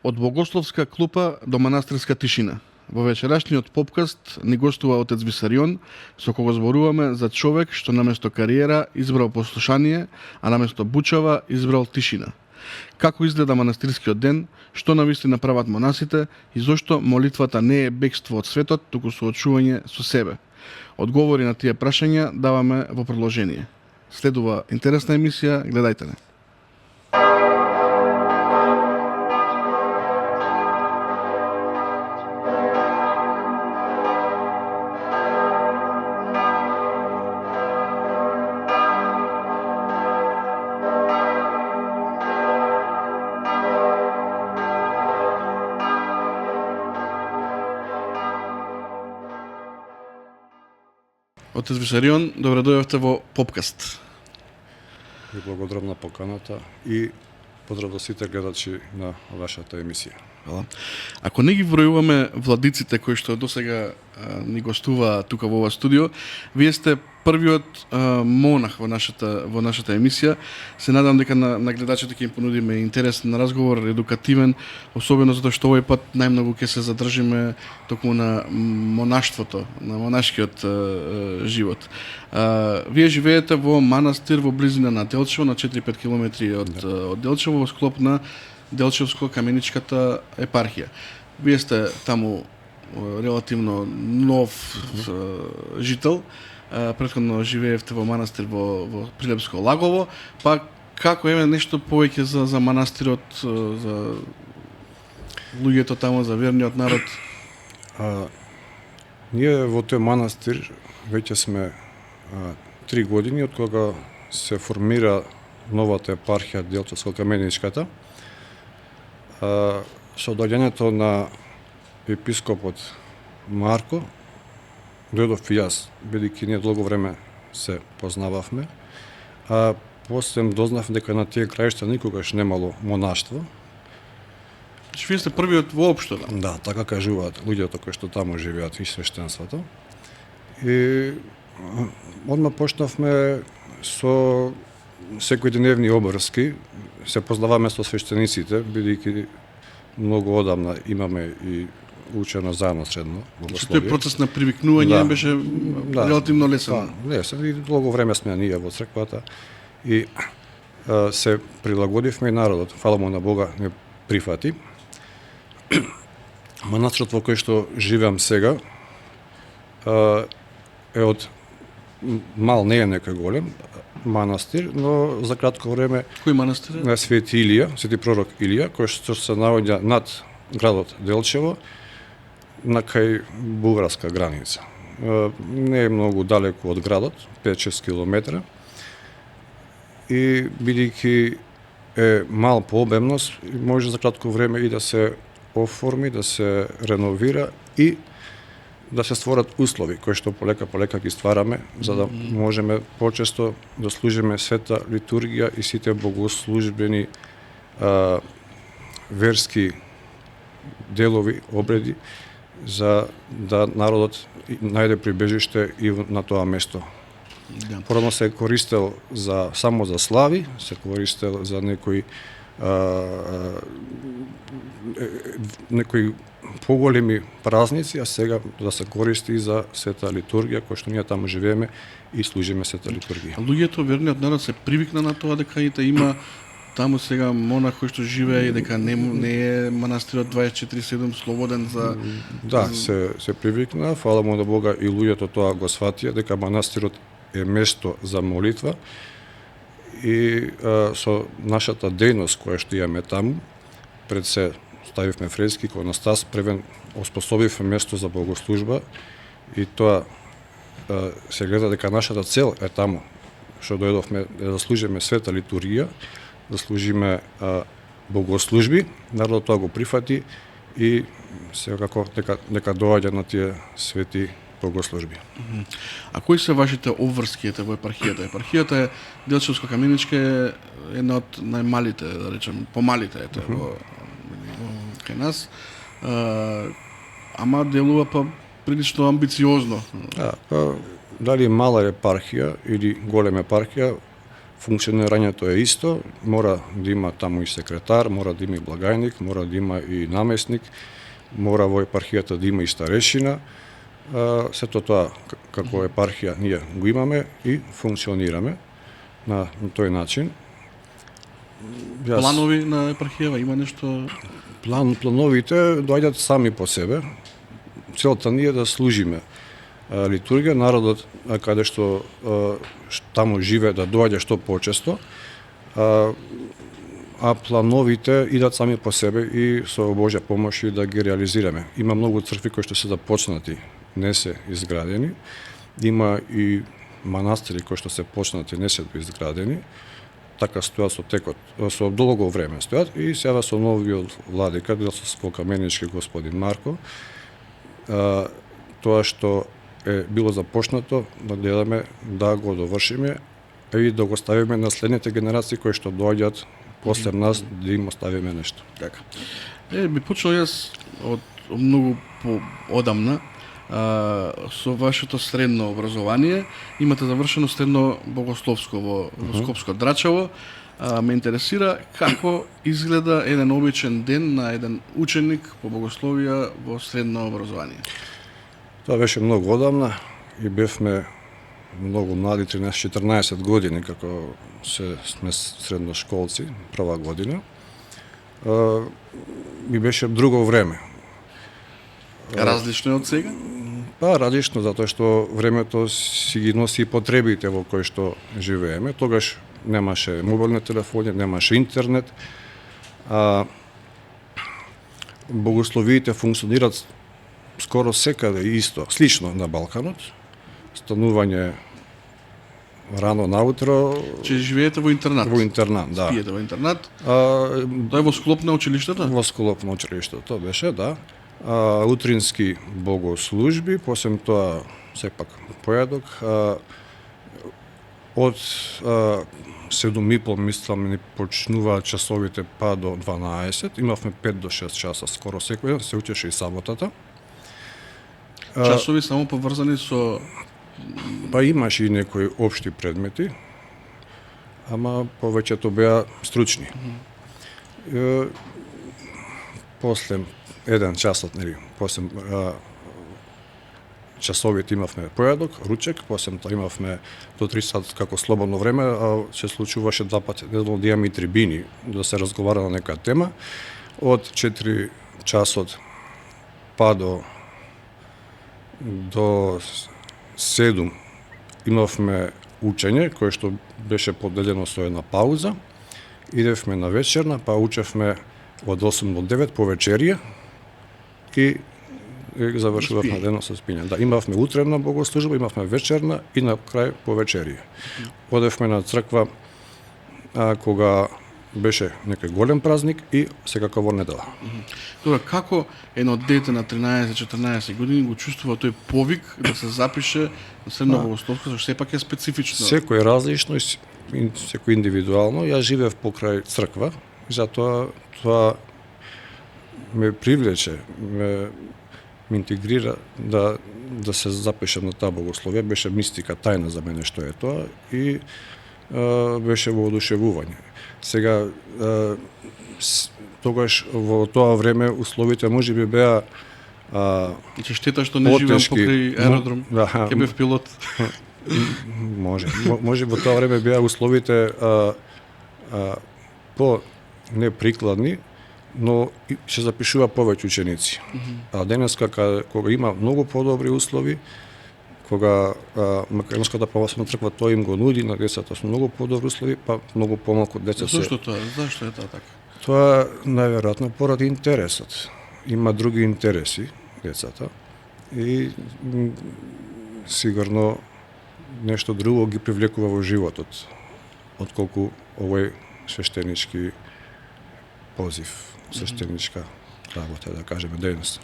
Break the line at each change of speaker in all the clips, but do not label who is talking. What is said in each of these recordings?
Од богословска клупа до манастирска тишина. Во вечерашниот попкаст ни гостува отец Висарион, со кого зборуваме за човек што наместо кариера избрал послушание, а наместо бучава избрал тишина. Како изгледа манастирскиот ден, што навистина прават монасите и зошто молитвата не е бегство од светот, туку соочување со себе. Одговори на тие прашања даваме во продолжение. Следува интересна емисија, гледајте не. Отец Висарион, добре дојдовте во попкаст.
Ви благодарам на поканата и поздрав до сите гледачи на вашата емисија.
Хвала. Ако не ги вројуваме владиците кои што досега ни гостува тука во ова студио, вие сте првиот монах во нашата емисија. Се надам дека на гледачите ќе им понудиме интересен разговор, едукативен, особено затоа што овој пат најмногу ќе се задржиме токму на монаштвото, на монашкиот живот. Вие живеете во манастир во близина на Делчево, на 4-5 километри од Делчево, во склоп на Делчевско-каменичката епархија. Вие сте таму релативно нов жител. Претходно живеевте во манастир во Прилепско Лагово, па како еме нешто повеќе за манастирот, за луѓето таму, за верниот народ?
Ние во тој манастир веќе сме 3 години од кога се формира новата епархија Делчевско-каменичката. Со доаѓањето на епископот Марко, дојдов и јас, бидејќи ние долго време се познававме, а после дознав дека на тие краишта никогаш немало монаштво.
Вие сте првиот воопшто?
Да, така кажуваат луѓето кои што таму живеат и свештенството. И одма почнавме со секојдневни обврски, се познаваме со свештениците, бидејќи многу одамна имаме и учено заедно средно богословие.
Тој процес на привикнување беше релативно лесен.
Лесен и долго време сме ние во црквата и се прилагодивме и народот, фала му на Бога, не прифати. Манастирот во кој што живеам сега е од мал, не е некој голем манастир, но за кратко време
Кој манастир е?
На Свети Илија, Свети пророк Илија, кој што се наоѓа над градот Делчево, на кај бугарска граница. Не е многу далеку од градот, 5-6 километра. И бидејќи е мал по обемност, може за кратко време и да се оформи, да се реновира и да се створат услови кои што полека ги ствараме, за да можеме почесто да служиме света литургија и сите богослужбени верски делови, обреди, за да народот најде прибежиште и на тоа место.
Да.
Порано се користел само за слави, се користел за некои поголеми празници, а сега да се користи и за света литургија, која што ние таму живееме и служиме света литургија.
Луѓето, верниот народ се привикна на тоа дека има таму сега монах кој што живее и дека не е манастирот 24/7 слободен за...
Да, се привикна, фала му на Бога и луѓето тоа го сватија, дека манастирот е место за молитва и со нашата дејност која што имаме таму, пред се ставивме фрески, иконостас, превен оспособивме место за богослужба и тоа се гледа дека нашата цел е таму, што дојдовме да служиме света литургија, да служиме богослужби, народот тоа го прифати и секако нека доаѓа на тие свети богослужби.
А кои се вашите обврски во епархијата? Епархијата е Делчевско-каменичка е една од најмалите, да речем, помалите ете во кај нас. Ама делува па прилично амбициозно.
Дали мала епархија или голема епархија, функционирањето е исто, мора да има таму и секретар, мора да има и благајник, мора да има и намесник, мора во епархијата да има и старешина. Сето тоа како епархија ние го имаме и функционираме на тој начин.
Планови на епархијава има нешто?
Плановите доаѓаат сами по себе. Целта ни е да служиме литургија, народот каде што таму живее да доаѓа што почесто, а плановите идат сами по себе и со Божја помош и да ги реализираме. Има многу цркви кои што се започнати, не се изградени. Има и манастири кои што се почнати, не се изградени. Така стојат со текот, со долго време стојат и сега со новиот владика, Белокаменички господин Марко, тоа што е било започнато, да гледаме да го довршиме и да го ставиме на следните генерации кои што доаѓаат после нас, да им оставиме нешто.
Така. Би почнал јас од многу одамна, со вашето средно образование. Имате завршено средно богословско во Скопско Драчево. Ме интересира како изгледа еден обичен ден на еден ученик по богословија во средно образование.
Тоа беше многу одамна и бевме многу млади, 13-14 години, како сме средношколци, прва година. И беше друго време.
Различно е од сега?
Различно, затоа што времето си ги носи и потребите во кои што живееме. Тогаш немаше мобилни телефони, немаше интернет. Богословиите функционираат скоро секаде исто, слично на Балканот. Станување рано наутро.
Че живеете во интернат?
Во интернат, да.
Спиете во интернат? Тоа е во склоп на училиштето?
Во склоп на училиштето беше, да. Утрински богослужби, после тоа сепак појадок. Од 7:30 мислам ни почнуваат часовите па до 12. Имавме 5 до 6 часа скоро секој ден, се учеше и саботата.
Часови само поврзани со...
Па имаше и некои општи предмети, ама повеќето беа стручни. После еден часот, нели, после часовите имавме појадок, ручек, после тоа имавме до 3 сат како слободно време, а се случуваше два пати неделно да имаме и трибини, да се разговара на нека тема. Од 4 часот па до 7 имавме учење, кое што беше поделено со една пауза. Идевме на вечерна, па учевме од 8 до 9 по вечерија и завршувавме денот со спиње. Да, имавме утренна богослужба, имавме вечерна и на крај по вечерија. Одевме на црква кога беше некој голем празник и секако во недела.
Добро, како едно дете на 13-14 години го чувствува тој повик да се запише на средно богословство, зашто сепак е специфично?
Секој различно и секој индивидуално. Јас живеев покрај црква, затоа тоа ме привлече, ме интегрира да се запишам на таа богословија. Беше мистика, тајна за мене што е тоа и беше воодушевување. Сега, тогаш во тоа време условите можеби беа
Значи штета што не живеам покрај аеродром, ќе бев пилот.
Може во тоа време беа условите по неприкладни, но се запишува повеќе ученици. А денеска кога има многу подобри услови, кога Македонската православна црква тоа им го нуди на децата со многу подобри услови, па многу помалку деца се...
Зошто тоа? Зашто е тоа така?
Тоа најверојатно поради интересот. Има други интереси децата и сигурно нешто друго ги привлекува во животот отколку овој свештенички позив, свештеничка работа, да кажеме, дејност.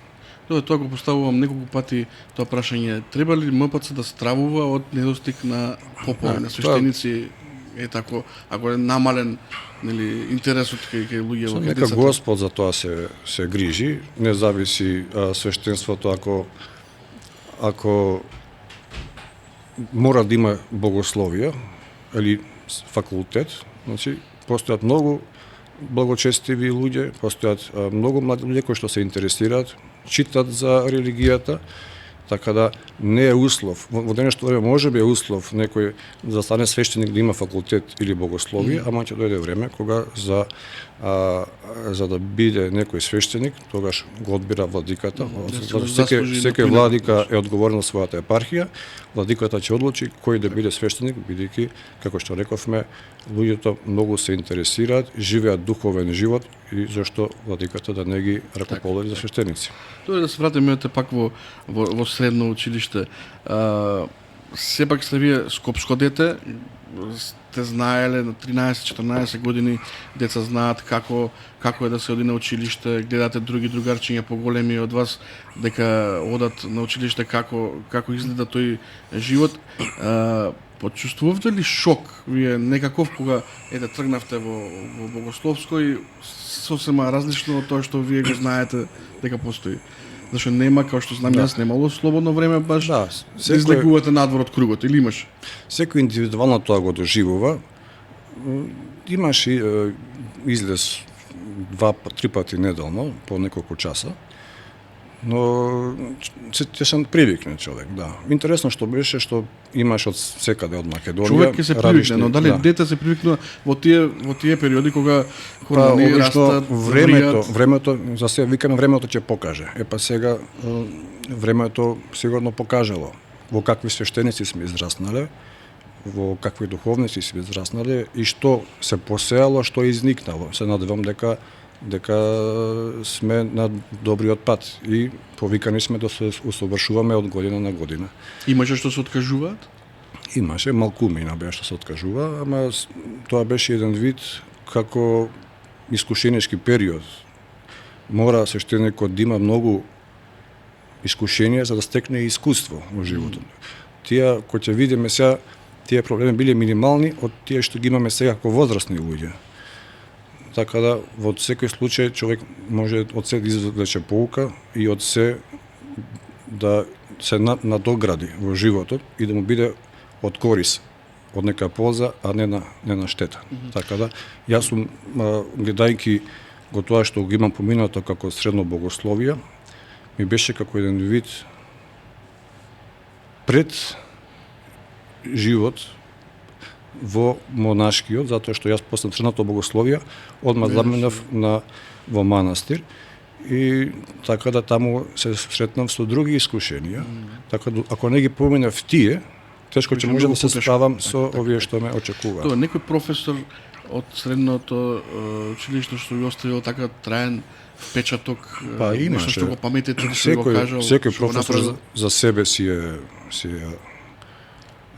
Тоа го поставувам неколку пати тоа прашање. Треба ли МПЦ да стравува од недостиг на попови, на свештеници? Е тако, ако е намален, нели, интересот кај луѓе во
децата. Нека Господ за тоа се грижи, не зависи свештенството ако мора да има богословија или факултет, значи постојат многу благочестиви луѓе, постојат многу млади луѓе кои што се интересираат, читат за религијата, така да не е услов. Во денешното време може би е услов некој да стане свештеник да има факултет или богословие, ама ќе дојде време кога за да биде некој свештеник, тогаш го одбира владиката. Секој владика е одговорен на својата епархија. Владиката ќе одлучи кој да биде свештеник, бидејќи, како што рековме, луѓето многу се интересираат, живеат духовен живот и зашто владиката да не ги ракополари за свештеници.
Тоа да се вратиме пак во средно училиште. Сепак сте вие скопско дете, сте знаеле на 13-14 години, деца знаат како е да се оди на училиште, гледате други другарчиња поголеми од вас дека одат на училиште, како изгледа тој живот. Почувствувавте ли шок вие некаков кога тргнавте во богословско и сосема различно од тоа што вие го знаете дека постои? Зашто нема, како што знам јас, немало слободно време баш да излегувате надвор од кругот, или имаш?
Секој индивидуално тоа го доживува. Имаш и излез 2-3 пати неделно, по неколку часа, но ќе се привикне човек, да. Интересно што беше што имаш од секаде од Македонија.
Човек ќе се привикне, но дали дете се привикнува во тие периоди кога не растат,
времето за се викаме времето ќе покаже. Па сега времето сигурно покажало во какви свештеници сме израснале, во какви духовници сме израснале и што се посеало, што изникнало. Се надевам дека сме на добриот пат и повикани сме да се усовршуваме од година на година.
Имаше што се откажуваат?
Имаше, малкумина беа што се откажува, ама тоа беше еден вид како искушенички период. Мора свештеникот да има многу искушенија за да стекне искуство во животот. Тие, кои ќе видиме сега, тие проблеми биле минимални од тие што ги имаме сега како возрастни луѓе. Така да, во секој случај, човек може од се да извлече поука и од се да се надогради во животот и да му биде од корис, од нека полза, а не на штета. Така да, јас сум, гледајќи го тоа што го имам поминато како средно богословие, ми беше како еден вид пред живот во монашкиот, затоа што јас после средното богословие одма заминав во манастир и така да таму се сретнав со други искушенија. Така да ако не ги поминав тие, тешко ќе може да се справам со овие што ме очекуваат.
Тоа некој професор од средното училиште што ви оставил така траен впечаток, нешто што го паметите, што го кажал.
Секој професор за себе си е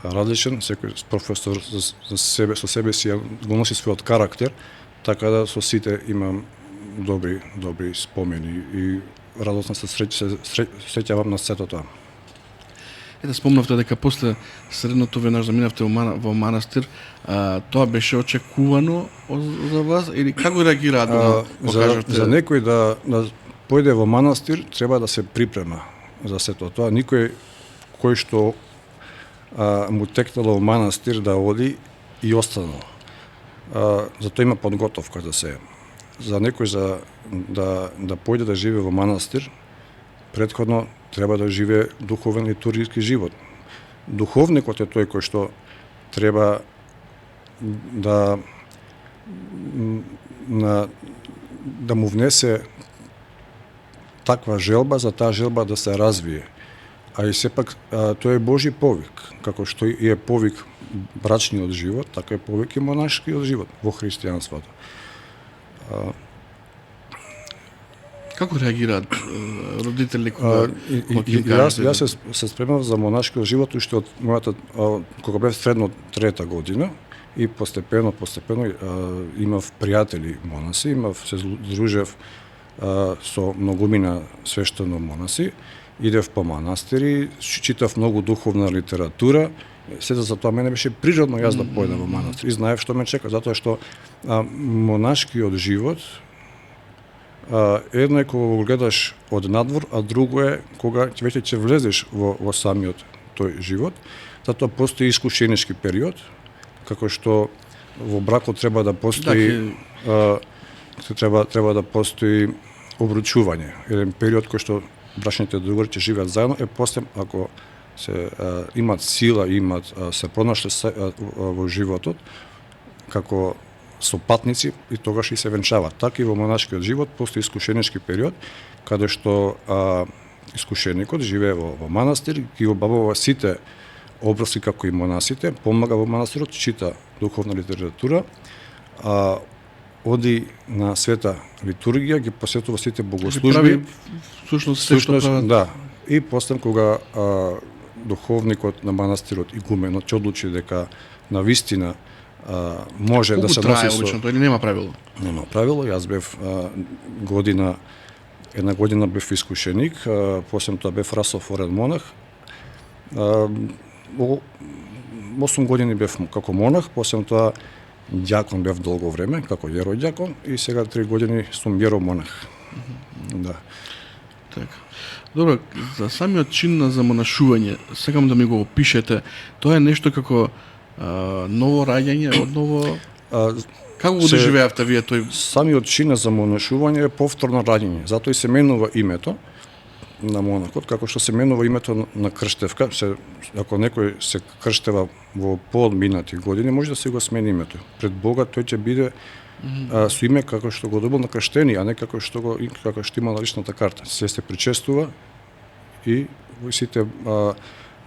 различен, секој професор со себе си го носи својот карактер, така да со сите имам добри спомени и радосно се среќавам на сето тоа.
Да спомнавте дека после средното веднаш заминавте во манастир, тоа беше очекувано за вас или како реагираа да покажете?
За некој да појде во манастир треба да се припрема за сето тоа. Никој кој што му текнало во манастир да оди и останал. Затоа има подготовка за се. За некој да појде да живее во манастир, претходно треба да живее духовен литургиски живот. Духовникот е тој кој што треба да му внесе таква желба, за таа желба да се развие. А и сепак тоа е Божи повик, како што и е повик брачниот живот, така е повик и монашкиот живот во христијанството.
Како реагираат родители кога
Јас се спремав за монашкиот живот уште од мојата кога бев средно трета година и постепено имав пријатели монаси, се здружев со многумина свештено монаси, идев по манастири, читав многу духовна литература. Сета за тоа мене беше природно јас да појдам во манастир и знаев што ме чека, затоа што монашкиот живот едно е кога го гледаш од надвор, а друго е кога веќе ќе влезеш во самиот тој живот. Затоа постои искушенички период, како што во бракот треба да постои треба да постои обручување, еден период кој што брачните другари ќе живеат заедно, после ако се имат сила, се пронашли во животот како сопатници и тогаш и се венчават. Така и во монашкиот живот постои искушенички период каде што искушеникот живее во манастир, ги обавува сите обрски како и монасите, помага во манастирот, чита духовна литература, оди на света литургија, ги посетува сите богослужби,
всушност
да. И после кога духовникот на манастирот игуменот ќе одлучи дека на вистина може да се носи со...
Обично, или нема правило?
Нема правило, јас бев една година бев искушеник, после тоа бев расофорен монах. 8 години бев како монах, после тоа ѓакон бев долго време, како јерој ѓакон, и сега 3 години сум јеромонах. Да.
Така. Добро, за самиот чин на замонашување, сакам да ми го опишете, тоа е нешто како ново раѓање, одново... Како го доживеавте вие тој?
Самиот чин за монашување е повторно раѓање, затоа и се менува името на монахот, како што се менува името на крштевка. Ако некој се крштева во поодминати години, може да се го смени името. Пред Бога тој ќе биде со име како што го добил на крштени, а не како што има на личната карта. Се причестува и во сите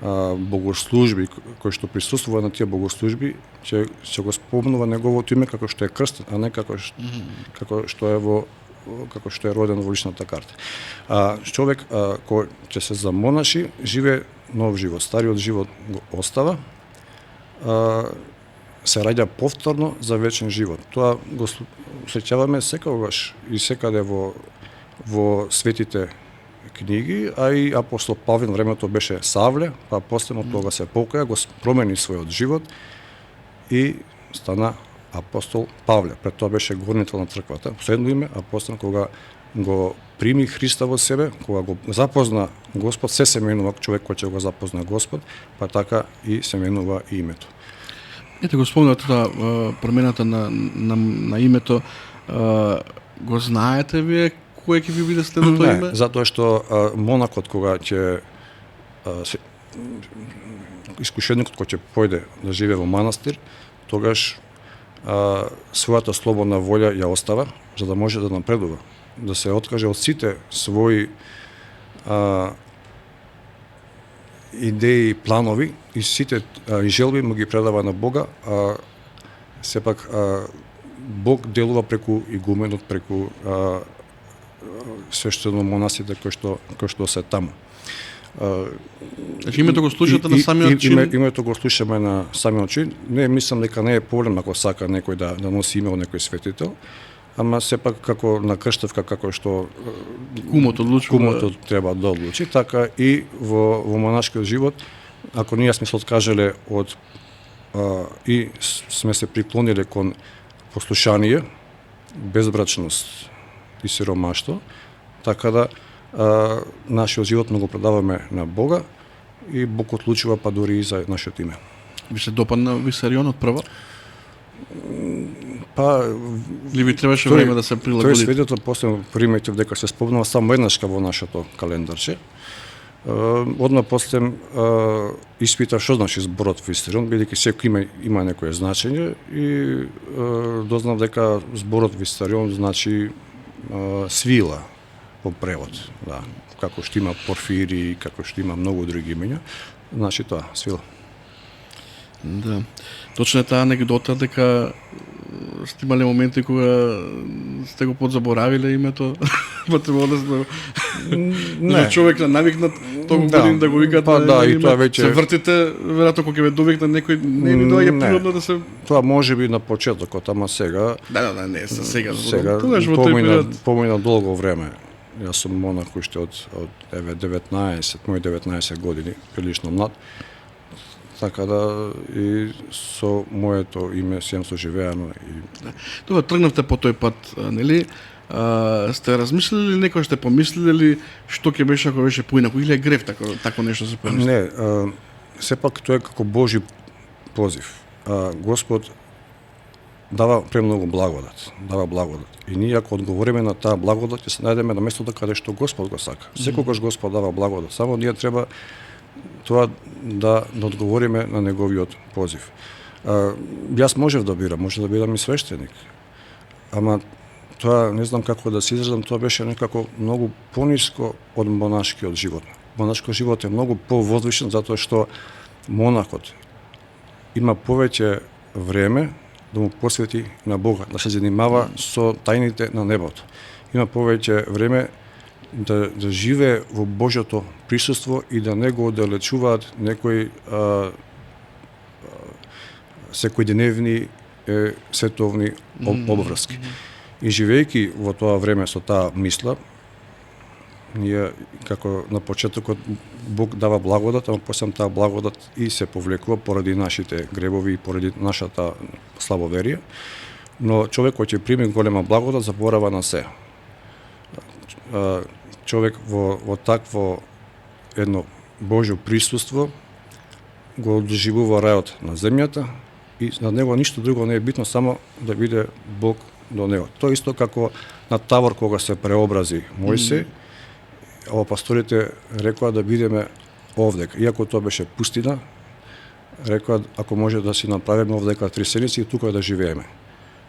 богослужби кои што присуствува на тие богослужби ќе го спомнува неговото име како што е крстен, а не како што е роден во личната карта. Човек кој ќе се замонаши, живее нов живот, стариот живот го остава, се раѓа повторно за вечен живот. Тоа го среќаваме секогаш и секаде во светите книги, а и апостол Павле на времето беше Савле, па после тога се покаја, го промени својот живот и стана апостол Павле. Пред тоа беше горнител на црквата. Последно име, а после кога го прими Христа во себе, кога го запозна Господ, се менува човек кој ќе го запозна Господ, па така и се менува и името.
Ете го спомнате тоа промената на името, го знаете вие кој ќе ви биде следното име?
Не, затоа што монакот кога ќе искушеникот кој ќе појде да живее во манастир, тогаш својата слободна волја ја остава за да може да напредува, да се откаже од сите своји идеи, планови и сите желби му ги предава на Бога, сепак Бог делува преку игуменот, преку свештено-монасите кои што се таму.
Значи името го слушате на самиот чин?
Името го слушаме на самиот чин. Не мислам дека не е проблем ако сака некој да носи име од некој светител, ама сепак како на крштевка, како што кумот треба да одлучи, така и во монашкиот живот, ако ние сме се откажале од и сме се приклониле кон послушание, безбрачност и сиромаштво, така да нашиот живот го предаваме на Бога и Бог одлучува па дури и за нашиот име.
Ви се допадна Висарионот прво?
Па
ли ви требаше време да се прилагодите?
Тој сведетел после приметив дека се спомнува само еднашка во нашето календарче. Одма после испитав што значи зборот Висарион, бидејќи секој има некое значење и дознав дека зборот Висарион значи свила по превод, да, како што има Порфири, како што има многу други имења, значи тоа, свила.
Да. Точно е таа анекдота дека сте имале моменти кога сте го подзаборавиле името, па требало да се човек навикнат толку години да го викат.
Па да, и тоа веќе
се вртите, веројатно кога ќе ве довикне некој не ви доаѓа природно да се.
Тоа можеби на почетокот, ама сега.
Да, не, сега.
Сега помина долго време. Јас сум монах уште од 19, мој 19 години, прилично млад. Така да и со моето име сум соживеано и
Тоа тргнавте по тој пат, нели? Сте размислили некој, сте помислили што ќе беше ако беше поинаку или грев тако нешто се помисли?
Не, сепак тоа е како Божи позив. Господ дава премногу благодат, дава благодат. И ние ако одговориме на таа благодат, ќе се најдеме на местото каде што Господ го сака. Секогаш Господ дава благодат, само ние треба тоа да одговориме на неговиот позив. Јас можев да бирам, може да бидам и свештеник. Ама тоа не знам како да се изразам, тоа беше некако многу пониско од монашкиот живот. Монашкиот живот е многу повозвишен затоа што монахот има повеќе време да му посвети на Бога, да се занимава со тајните на небото. Има повеќе време да живее во Божјото присуство и да не го оддалечуваат некои секојдневни световни обврски. И живејќи во тоа време со таа мисла, ние како на почетокот Бог дава благодат, ама после таа благодат и се повлекува поради нашите гребови и поради нашата слабоверие. Но човек кој ќе прими голема благодат заборава на се. Човек во такво едно Божјо присуство го доживува рајот на земјата и на него ништо друго не е битно, само да биде Бог до него. Тоа исто како на Тавор кога се преобрази Мојсей, пасторите рекоа да бидеме овдека. Иако тоа беше пустина, рекоа ако може да си направиме овдека 3 седмици и тука да живееме.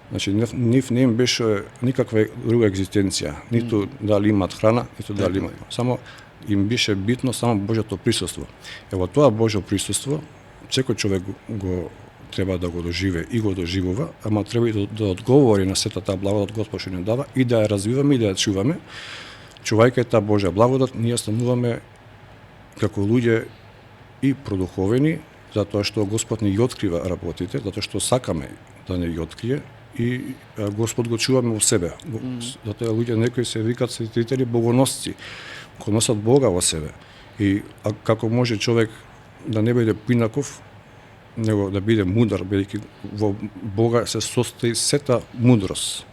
Значи нив не им беше никаква друга екзистенција, ниту дали имат храна, ниту дали имат. Само им беше битно само Божјото присуство. Ево тоа Божјо присуство секој човек го треба да го доживее и го доживува, ама треба и да одговори на сета таа благодат Господ што ни дава и да ја развиваме и да ја чуваме. Чувајќи таа Божја благодат, ние стануваме како луѓе и продуховени, затоа што Господ ни ги открива работите, затоа што сакаме да не ги открие и Господ го чуваме во себе. Затоа луѓе некои се викат светители богоносци, кои носат Бога во себе. И како може човек да не биде поинаков, него да биде мудар, бидејќи во Бога се состои сета мудрост.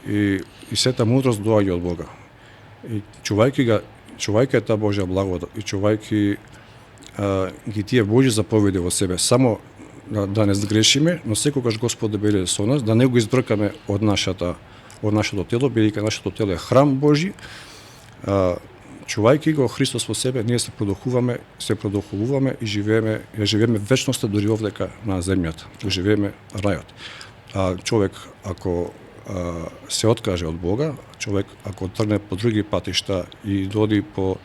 И сета мудрост доаѓа од Бога. И чувајќи таа Божја благодат и чувајќи ги тие Божји заповеди во себе, само да не сгрешиме, но секогаш Господ да биде со нас, да не го избркаме од нашето тело, бидејќи нашето тело е храм Божји. Чувајќи го Христос во себе, ние се продухуваме и живееме вечноста дури овдека на земјата, живееме рајот. Човек ако се откаже од Бога, човек ако тргне по други патишта и доди по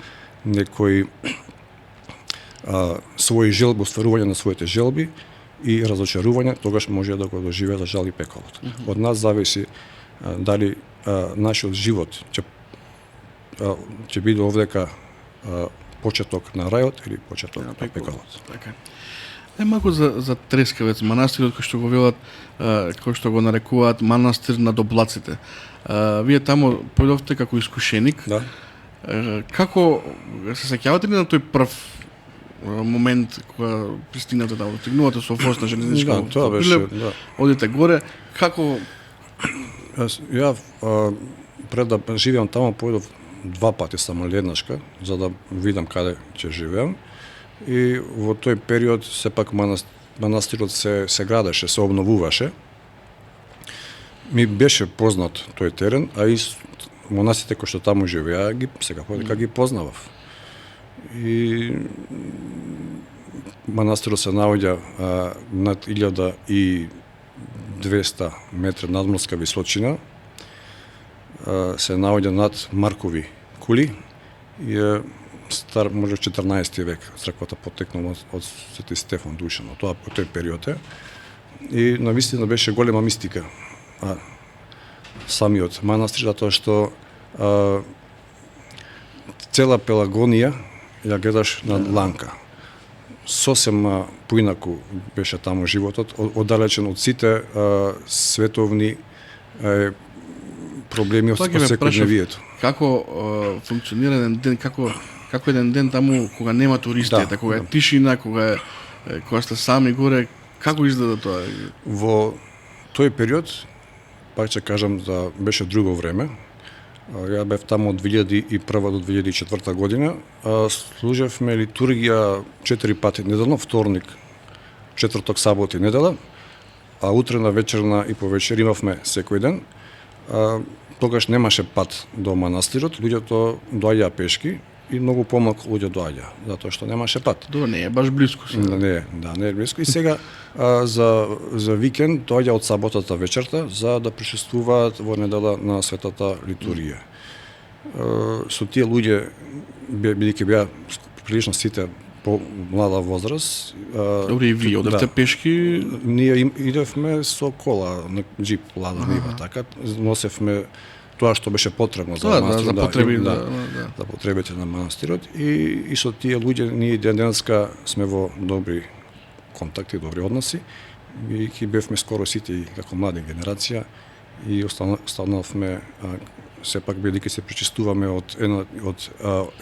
некои своји желби, остварување на своите желби и разочарување, тогаш може да го доживее за жал и пеколот. Од нас зависи дали нашиот живот ќе биде овдека почеток на рајот или почеток на пеколот.
Така. Малку за Трескавец, манастирот кој што го велат, кој што го нарекуваат манастир на доблаците. Вие таму појдовте како искушеник.
Да.
Како се сеќавате ли на тој прв момент кога пристигнате таму, стигнувате со воз на железничка?
Да, тоа беше, да.
Одите горе, како
Ја пред да живеам таму појдов 2 пати само еднашка за да видам каде ќе живеам. И во тој период сепак манастирот се градеше, се обновуваше. Ми беше познат тој терен, а и монасите кои што таму живеа ги познавав. И манастирот се наоѓа над 1200 метри надморска височина, се наоѓа над Маркови кули и е стар може 14 век. Црквата потекнала од Свети Стефан Душан, тоа по тој период е. И навистина беше голема мистика самиот манастир, затоа што цела Пелагонија ја гледаш на дланка. Сосема поинаку беше таму животот, оддалечен од сите световни проблеми од секојдневието.
Како функционира еден ден, како еден ден таму кога нема туристи, кога е тишина, кога сте сами горе, како изгледа тоа?
Во тој период, пак ќе кажам, да беше друго време. Ја бев таму од 2001 до 2004 година. Служевме литургија 4 пати неделно, вторник, четврток, сабот и недела, а утрена, вечерна и повечер имавме секој ден. Тогаш немаше пат до манастирот, луѓето доаѓаа пешки и многу помалку луѓе доаѓаа, затоа што немаше пат.
Добро, не е баш блиску сега.
Не е блиску. И сега за викенд доаѓа од саботата вечерта за да присуствуваат во недела на светата литургија. Со тие луѓе, бидејќи беа прилично сите по млада возраст.
Добре, и вие одевте пешки?
Ние идевме со кола, на джип, лада нива, така, носевме тоа што беше потребно за манастирот, за потребите на манастирот и со тие луѓе ние денеска сме во добри контакти, добри односи, бидејќи бевме скоро сите и како млади генерација и останавме сепак бидејќи се причестуваме од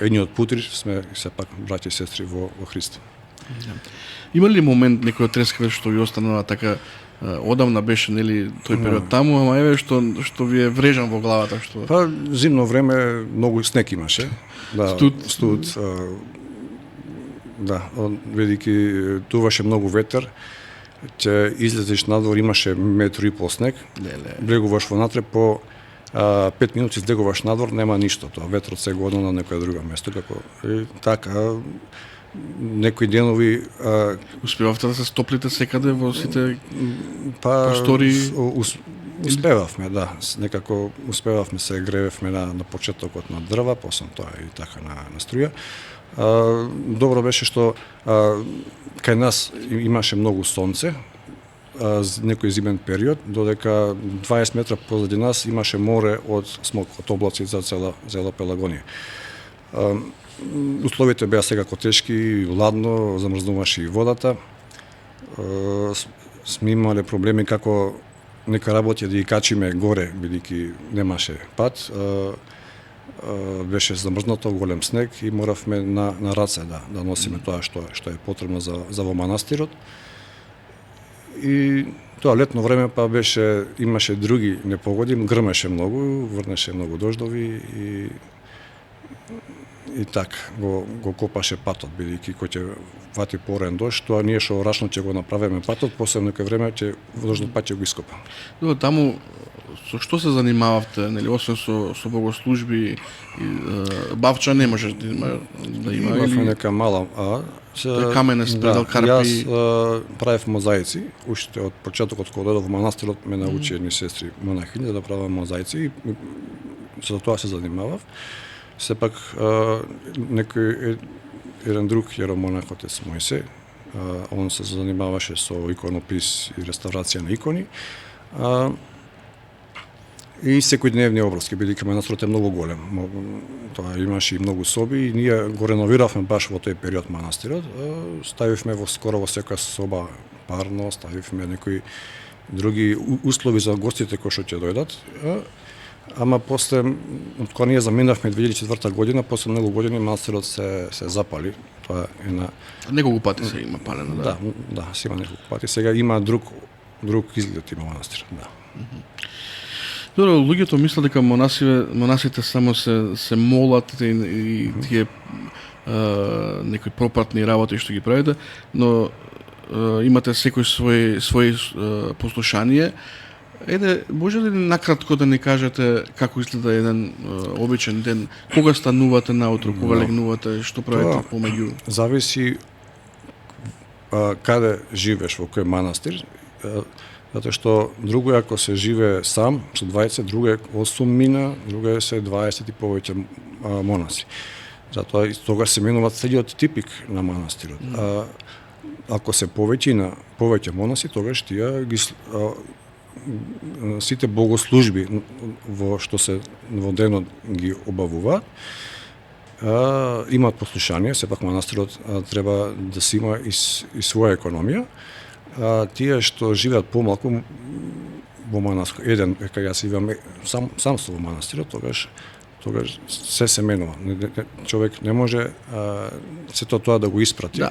едниот путир, сме сепак браќа и сестри во Христ.
Има ли момент некој трескавец што ви останала така одамна беше нели тој период таму, ама еве што ви е врежан во главата што?
Па зимно време многу снег имаше. Да, студ. Да, бидејќи туваше многу ветер, ќе излезеш надвор, имаше метро и пол снег. Влегуваш внатре по 5 минути излегуваш надвор, нема ништо, тоа ветрот се го одна на некоја друга место, како така некои денови
успевавте да се стоплите секаде во сите простори?
Успевавме, да, некако успевавме, се гревевме на почетокот на дрва, после тоа и така на струја. Добро беше што кај нас имаше многу сонце, некој зимен период, додека 20 метра позади нас имаше море од смог, од облаци за цела Пелагонија. Условите беа секако тешки, ладно, замрзнуваше и водата. Сме имале проблеми како нека работи да ги качиме горе, бидејќи немаше пат. Беше замрзнато, голем снег и моравме на раце да носиме тоа што е потребно за во манастирот. И тоа летно време па имаше други непогоди, грмеше многу, врнеше многу дождови и така го копаше патот, бидејќи кој ќе вати порен дожд, тоа ние што рачно ќе го направиме патот, после некој време ќе дождот пат ќе го ископа.
Добро, таму со што се занимававте, нели, освен со богослужби, бавча не може да има или
имавме нека мала
каменест, предал карпи.
Јас правев мозаици, уште од почетокот кога дојдов во манастирот ме научи едни сестри монахини да правам мозаици и за тоа се занимавав. Сепак некој еден друг јеромонах, отец Мојсе, он се занимаваше со иконопис и реставрација на икони. И секојдневни обврски, бидејќи манастирот е многу голем. Тоа имаше и многу соби и ние го реновиравме баш во тој период манастирот. Ставивме скоро во секоја соба парно, ставивме некои други услови за гостите кои што ќе дојдат. Ама после, од кога ние заминавме 2004 година, после многу години манастирот се запали. Тоа е на
неколку пати се има палено, да.
Да, се има неколку пати. Сега има друг изглед има манастирот, да.
Добро, луѓето мислат дека монасите само се молат и тие некои пропратни работи што ги правите, но имате секој свој послушание. Може ли накратко да ни кажете како изгледа еден обичен ден? Кога станувате наутро, кога легнувате, што правите помеѓу?
Зависи каде живееш, во кој манастир. Затоа што друго е ако се живее сам, со 20, друго е 8 мина, друго е се 20 и повеќе монаси. Затоа и тогаш се менуваат целиот типик на манастирот. Ако се повеќе монаси, тогаш тие сите богослужби што се во денот ги обавуваат, имаат послушание, сепак манастирот треба да си има и своја економија. Тие што живеат помалку во манастир, еден кај јас живеам сам во манастирот, тогаш се менува. Човек не може сето тоа да го испрати.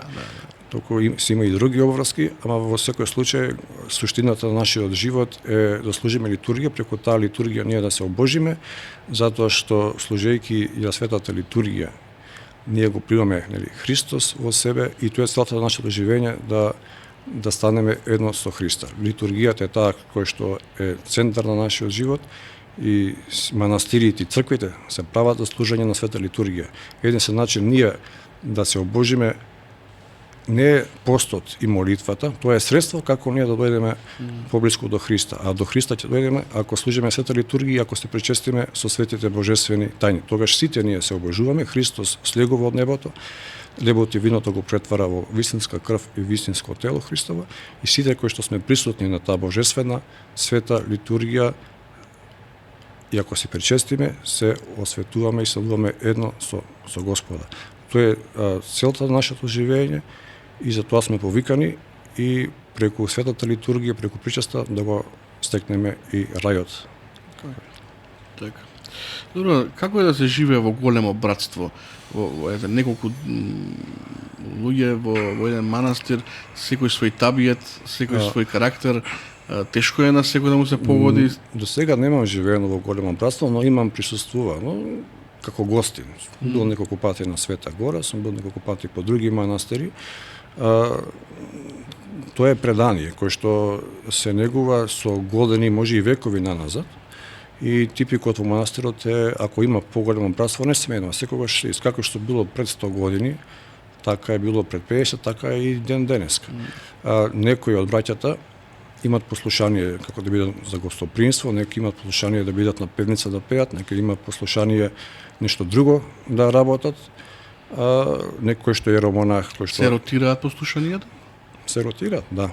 Толку се има и други обврски, ама во секој случај суштината на нашиот живот е да служиме литургија, преку таа литургија ние да се обожиме, затоа што служејќи ја светата литургија, ние го примаме Христос во себе и тоа е целата на нашето живење да да станеме едно со Христа. Литургијата е таа која што е центар на нашиот живот и манастирите и црквите се прават за служење на света литургија. Единствен начин ние да се обожиме не е постот и молитвата, тоа е средство како ние да дојдеме поблиску до Христа. А до Христа ќе дојдеме ако служиме света литургија, ако се причестиме со светите божествени тајни. Тогаш сите ние се обожуваме, Христос слегува од небото, лебот и виното го претвара во вистинска крв и вистинско тело Христово, и сите кои што сме присутни на таа божествена света литургија, и ако се причестиме, се осветуваме и стануваме едно со Господа. Тоа е целта на нашето живење, и за тоа сме повикани и преку светата литургија, преку причеста, да го стекнеме и рајот.
Така. Добро, како е да се живее во големо братство? Во неколку луѓе во еден манастир, секој свој табиет, секој свој карактер. Тешко е на секој да му се погоди?
До сега немам живеено во големо братство, но имам присуствувано како гостин. Бил неколку пати на Света Гора, сум бил неколку пати по други манастири. Тоа е предание кој што се негува со години, може и векови наназад. И типикот во манастирот е, ако има поголемо братство, не се менува. Секогаш, како што било пред 100 години, така е било пред 50, така и ден денеска. Некои од браќата имат послушание како да бидат за гостопримство, некои имат послушание да бидат на певница да пеат, некои имат послушание нешто друго да работат. Некој што е ромонах, кој што
се ротираат послушанијата?
Се ротираат, да.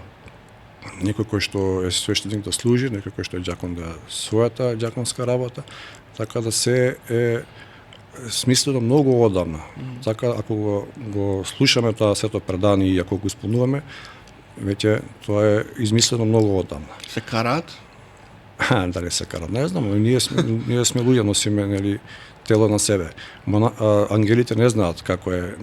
Некој кој што е свештеник да служи, некој кој што е џакон да својата џаконска работа, така да се е смислено многу одамна. Така ако го слушаме тоа сето предание и ако го исполнуваме, веќе тоа е измислено многу одамна.
Се караат?
Дали се караат, не знам, но ние сме луѓе, носиме, нели, тело на себе. Ангелите не знаат како е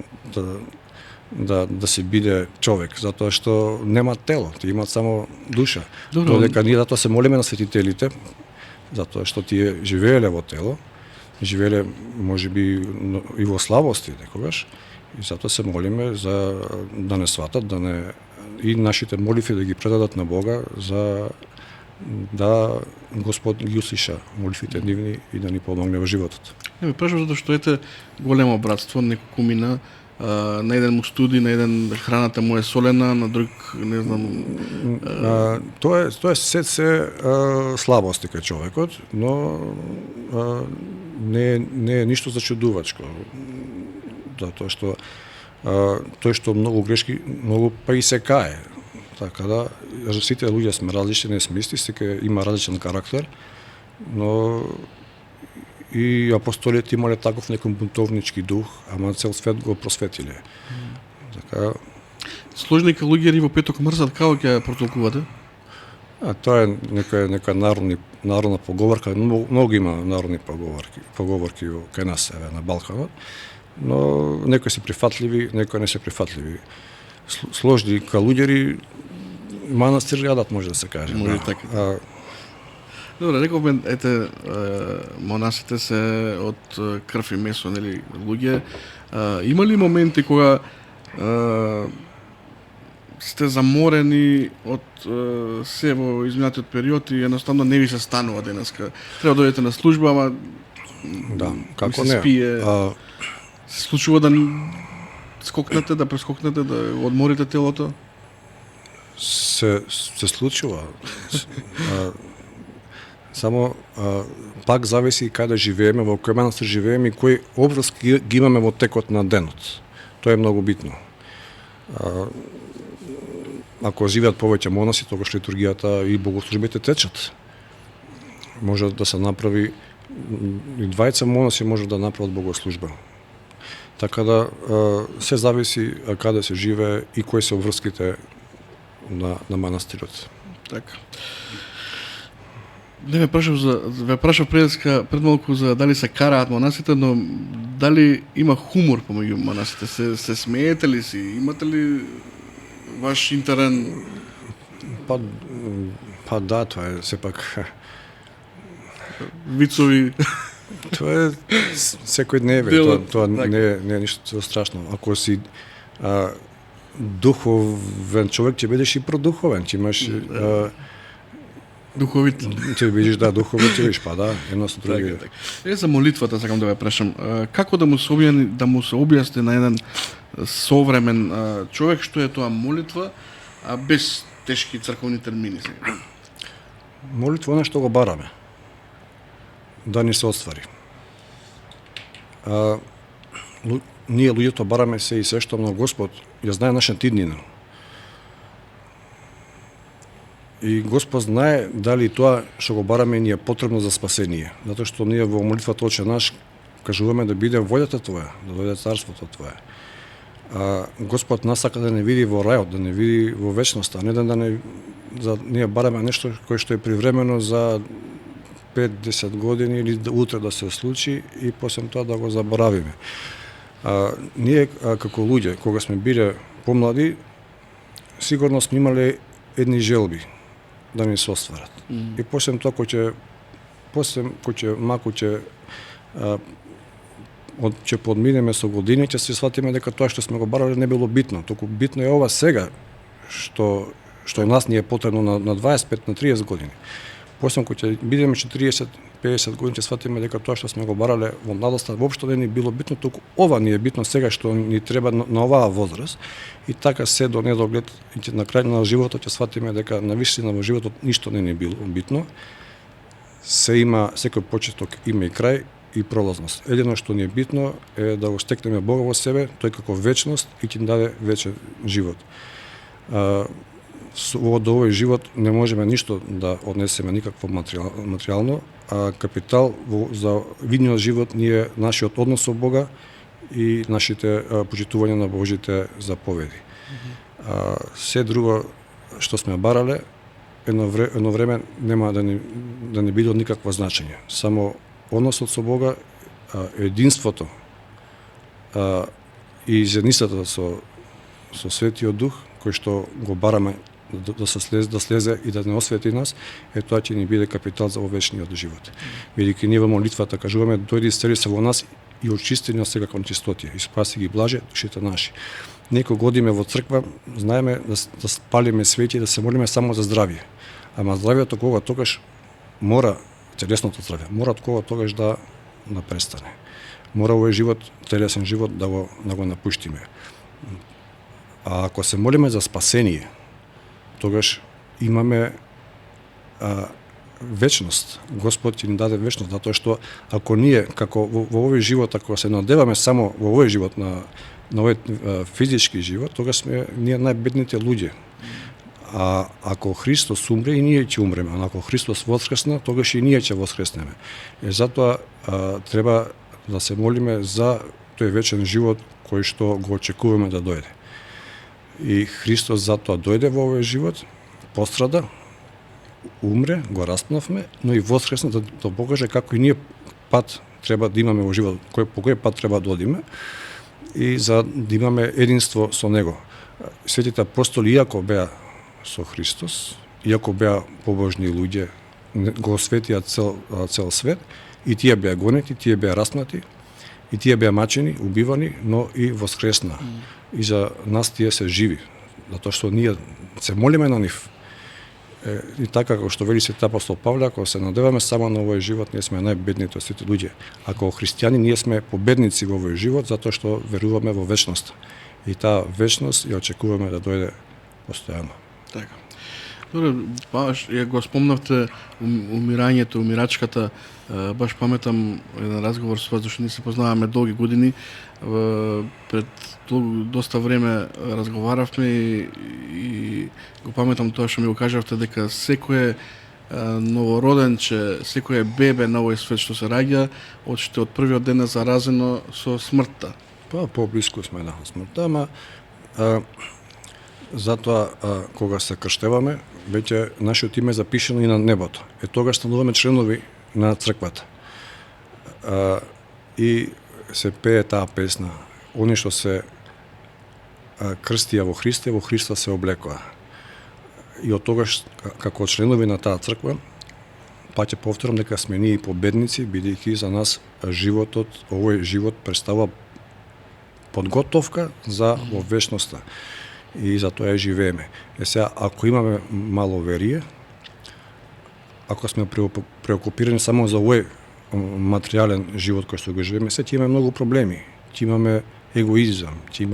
да се биде човек, затоа што немаат тело, тие имаат само душа. Додека ние затоа се молиме на светителите, затоа што тие живееле во тело, живееле можеби и во слабости некогаш, и затоа се молиме за да не сватат, да не и нашите молитви да ги предадат на Бога за да Господ ги услиша молитвите нивни и да ни помогне во животот.
Не ме прашав затоа што ете големо братство, неколку мина, на еден му студи, на еден храната му е солена, на друг не знам.
Тоа е се слабости кај човекот, но не е ништо зачудувачко. Затоа што тој што многу грешки, многу па и се кае. Така да, сите луѓе сме различни, не сме исти, секој има различен карактер, но и апостолите имале таков некој бунтовнички дух, ама цел свет го просветиле. Така.
Сложни луѓе во петок мрзат, како ќе протолкувате?
Тоа е нека народна поговорка, многу има народни поговорки кај нас на Балканот, но некои се прифатливи, некои не се прифатливи. Сложни калуѓери манастир јадат, може да се каже.
Може така. Добре, рековме, ете, монасите се од крв и месо, нели, луѓе. Има ли моменти кога сте заморени од се во изминатиот период и едноставно не ви се станува денеска? Треба да дојдете на служба, ама
да, како не.
Се случува да скокнете, да прескокнете, да одморите телото?
Се случува. Само пак зависи каде да живееме, во кој манастир живееме и кој обврски ги имаме во текот на денот. Тоа е многу битно. Ако живеат повеќе монаси, тогаш литургијата и богослужбите течат. Може да се направи и двајца монаси може да направат богослужба. Така да се зависи каде се живее и кои се обврските на манастирот.
Така. Не ве прашав пред малку за дали се караат монасите, но дали има хумор помеѓу монасите? Се смеете ли си? Имате ли ваш интерен?
Па да, тоа е сепак
вицови.
Тоа е секој дневе, тоа не е ништо страшно. Ако си духовен човек ќе бидеш и продуховен, ќе имаш
Духовит.
ќе бидеш духовен, ќе бидеш едно со друго.
За молитвата сакам да ве прашам. Како да му се објасни на еден современ човек што е тоа молитва, а без тешки црковни термини сега?
Молитва е што го бараме да ни се оствари. Ние луѓето бараме се и се што, но Господ ја знае нашата иднина. И Господ знае дали тоа што го бараме ни е потребно за спасение. Затоа што ние во молитвата Отче наш кажуваме да биде волјата Твоја, да дојде царството Твое. Господ нас сака да не види во рајот, да не види во вечноста, а не ние бараме нешто кое што е привремено за 5-10 години или утре да се случи и после тоа да го заборавиме. Ние како луѓе, кога сме биле помлади, сигурно сме имале едни желби да ни се остварат. И после тоа кој ќе подминеме со години, ќе се сватиме дека тоа што сме го барале не било битно. Току битно е ова сега што нас ни е потребно на 25, на 30 години. После кога ќе бидеме 40-50 години, ќе сватиме дека тоа што сме го барале во младоста воопшто не ни било битно, туку ова ни е битно сега што ни треба на оваа возраст. И така се до недоглед, и на крај на животот ќе сватиме дека на вистина во животот ништо не ни било битно. Секој почеток има и крај и пролазност. Едино што ни е битно е да го стекнеме Бога во себе, тој како вечност и ќе ни даде вечен живот. Од овој живот не можеме ништо да однесеме, никакво материјално, а капитал за видниот живот ни е нашиот однос со Бога и нашите почитување на Божите заповеди. Се друго што сме барале, едно време нема да не биде од никакво значење. Само односот со Бога, единството и заедницата со Светиот Дух, кој што го бараме да слезе и да не освети нас, тоа ќе ни биде капитал за вечниот живот. Бидејќи ние во молитвата кажуваме: дојди и стели се во нас и очисти нас секаква нечистотија, и спаси ги блаже душите наши. Некој годиме во црква, знаеме да спалиме свети, да се молиме само за здравје. Ама здравјето кога тогаш мора, телесното здравје, мора кога тогаш да престане. Мора овој живот, телесен живот, да го напуштиме. А ако се молиме за спасение, тогаш имаме вечност. Господ ќе ни даде вечност, затоа што ако ние, како во овој живот, ако се надеваме само во овој живот, на овој физички живот, тогаш сме ние најбедните луѓе. А ако Христос умре, и ние ќе умреме. А ако Христос воскресна, тогаш и ние ќе воскреснеме. Затоа треба да се молиме за тој вечен живот кој што го очекуваме да дојде. И Христос затоа дојде во овој живот, пострада, умре, го распнавме, но и воскресна да покаже како и ние пат треба да имаме во живот, по кој пат треба да одиме, и за да имаме единство со Него. Светите апостоли, иако беа со Христос, иако беа побожни луѓе, го осветија цел свет, и тие беа гонети, тие беа распнати, и тие беа мачени, убивани, но и воскресна. И за нас тие се живи, затоа што ние се молиме на нив. И така како што вели Свети апостол Павле, ако се надеваме само на овој живот, ние сме најбедните од сите луѓе. А како христијани ние сме победници во овој живот, затоа што веруваме во вечноста. И таа вечност ја очекуваме да дојде постојано.
Така. Добре, баш ја го спомнавте умирањето, умирачката, баш паметам еден разговор со вас, зашто ние се познаваме долги години, пред доста време разговаравме и го паметам тоа што ми го кажавте дека секое новороденче, секое бебе на овој свет што се раѓа, од првиот ден е заразено со смртта.
Поблиску сме на смртта, ама затоа кога се крштеваме, веќе нашиот име е запишено и на небото. Тогаш стануваме членови на црквата. И се пее таа песна. Они што се крстија во Христа, во Христа се облекоа. И од тогаш, како членови на таа црква, пак ќе повторам дека сме ние победници, бидејќи за нас животот, овој живот представува подготовка за во вечноста. и за тоа живееме. Сега, ако имаме мало верие, ако сме преокупирани само за овој материјален живот кој што го живееме, сега ќе имаме многу проблеми. Ќе имаме егоизам, ќе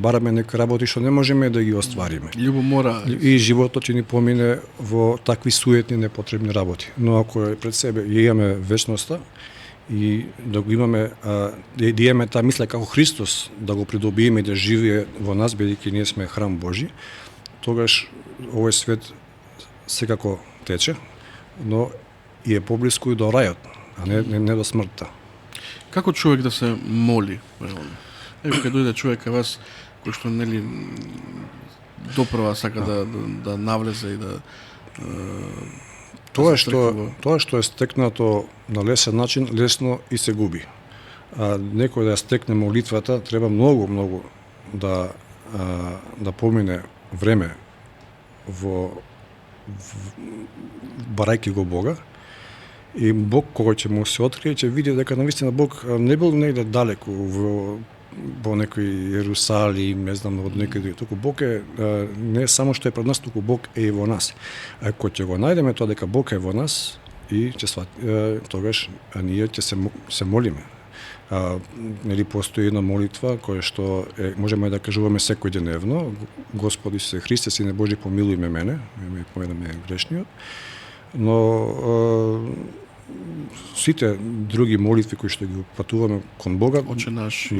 бараме некои работи што не можеме да ги оствариме.
Љубомора
И животот ќе ни помине во такви суетни непотребни работи. Но ако пред себе ја имаме вечноста и да го имаме да имаме таа мисла како Христос, да го придобиеме и да живее во нас, бидејќи ние сме храм Божи, тогаш овој свет секако тече, но и е поблиску и до рајот, а не до смртта.
Како човек да се моли? Ево, кога дојде човек кај вас, кој што нели допрва сака да навлезе и да
Тоа што е стекнато на лесен начин, лесно и се губи. Некој да ја стекне молитвата, треба многу да помине време барајќи го Бога, и Бог кога ќе му се открие, ќе види дека навистина Бог не бил негде далеку во некој Јерусалим, не знам, од некој друг. Туку Бог не е само што е пред нас, туку Бог е и во нас. А кога ќе го најдеме тоа дека Бог е во нас, и тогаш ние ќе се молиме. Нели постои една молитва која што можеме да кажуваме секојдневно: Господи се Христе, Сине Божи, помилуј ме мене, помилуј грешниот. Но сите други молитви кои што ги упатуваме кон Бога,
Отче наш,